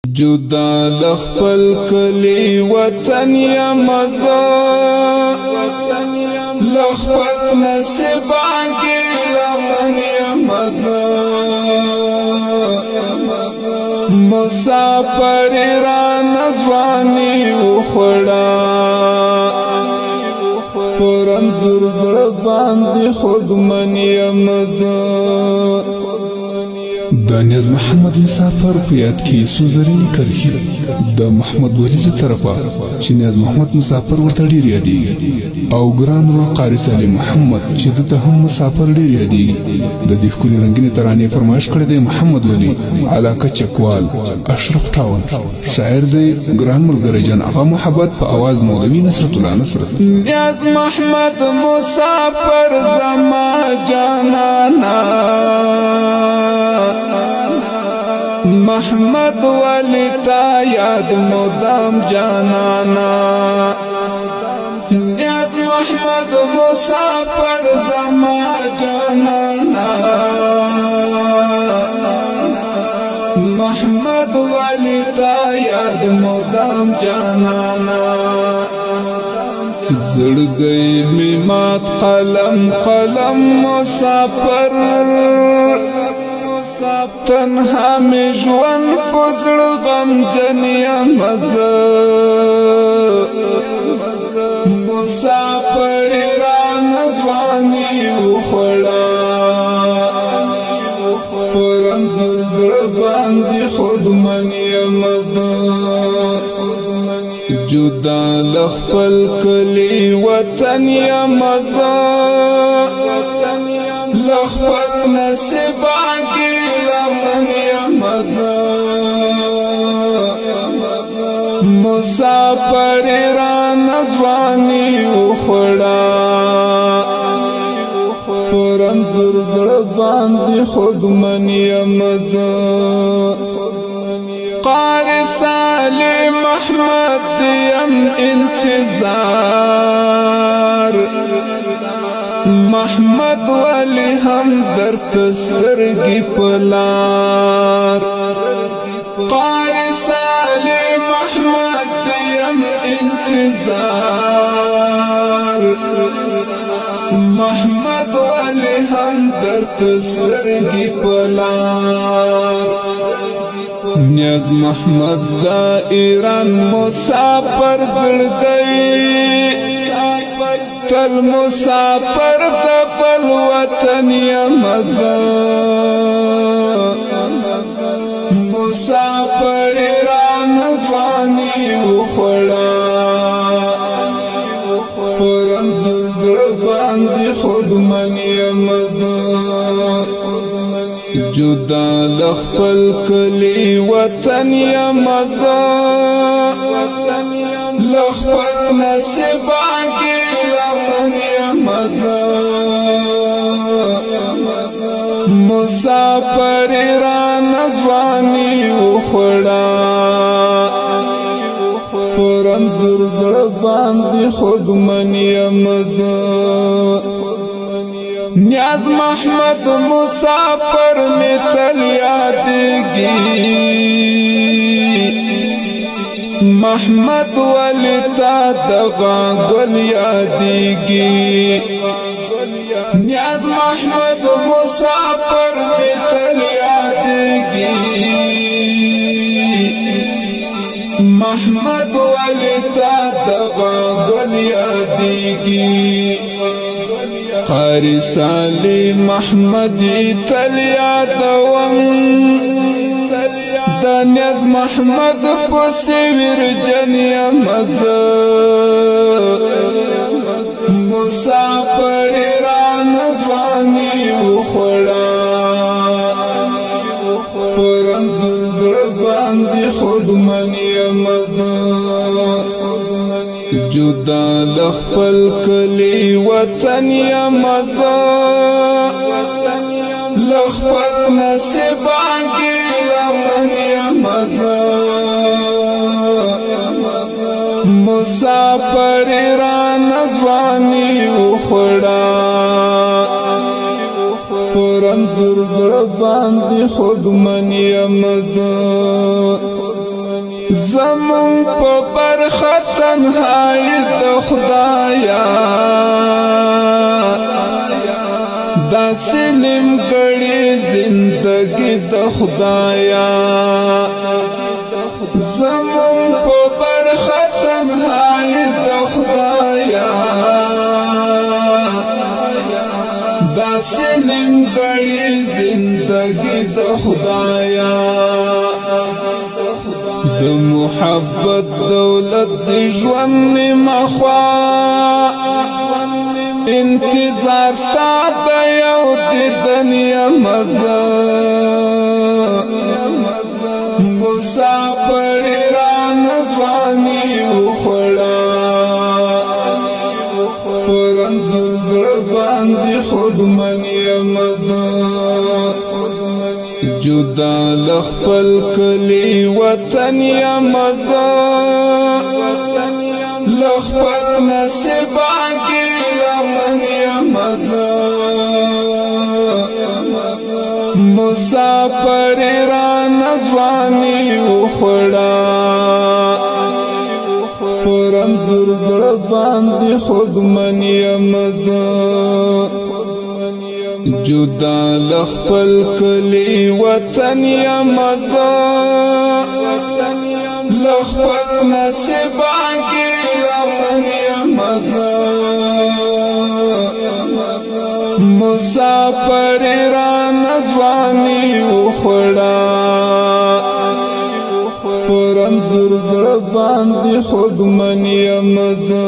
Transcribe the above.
جدا لخپل کلی وطن یا مزا لخپل نصیب آگی لمن یا مزا مسافر ایران ازوانی اخڑا پرم زرزر باندی خود من یا مزا دانیاز محمد مسافر پیاد کی سوزرینی کرخی دا محمد ولی له طرفا چې نیاز محمد مسافر ورته ډیر یادېږي او ګران ورور قاری سالي محمد چې دته هم مسافر ډیر یادېږي د دې ښکلې رنګینې ترانې فرمایش کړی دی محمد ولی علاقه چکوال اشرف ټاون شاعر دی ګران ملګری جان هغه محبت په आवाज مولوي نصرت الله نصرت نیاز محمد مسافر زما جانانا محمد ولی تا یاد مدام جانانا نیاز محمد مسافر زما جانانا محمد ولی تا یاد مدام جانانا زړګي می مات قلم قلم مسافر تنها می ژوند پزړ غم جنیا مزه مسافر ایران ځواني وخړه پرم زړه باندې خود منی مزه جدا لخپل کلی وطن یا مزه لخپل نصیب آگی لمن یا مزا مسافر ایران ازوانی اخڑا پرم زرزر باندی خود من یا مزا قاری سالی محمد دیم انتظار محمد ولی هم در تسترگی پلار قاری سالی محمد دیم انتظار محمد ولی هم در تسترگی پلار نیاز محمد دا ایران مسافر زړګي تل مسافر دبل وطن یا مزا مسافر ایران ځواني وخړه پرم زړه باندې خود منی مزا جدا لخپل کلی وطن یا مزا لخپل نصیب آگی لمن یا مزا مسافر ایران ځواني وخړه پرم زړه باندې خود منی مزا نیاز محمد مسافر می تل یادېږي محمد ولی تا دغا گل یادېږي نیاز محمد مسافر می تل یادېږي محمد ولی تا دغا گل یادېږي قاری سالی محمدی تل یادوم دانیاز محمد پسویر جنیا مزا مسافر ایران ځواني وخړه پرم زړه باندې خود منی مزا جدا لخپل کلی وطن یا مزا لخپل نصیب آگی لمن یا مزا مسافر ایران ځواني وخړه پرم زړه باندې خود منی مزه په برخه تنهایی د خدایا داسې نیمګړې زندګي د خدایا زمون په برخه تنهایی د خدایا داسې نیمګړې زندګي د خدایا د محبت دولت ژوند نیمه خوا انتظار ستا د یو دیدن یم زه مسافر رانه ځواني وخوړه پر انځور زړه باندې خودمن یم زه جدا له خپل کلي وطن یم زه له خپل نصیب عاقلمن یم زه مسافر رانه ځواني وخوړه پر انځور زړه باندې خودمن یم زه جدا له خپل کلي وطن یم زه له خپل نصیب عاقلمن یم زه مسافر رانه ځواني وخوړه پر انځور زړه باندې خودمن یم زه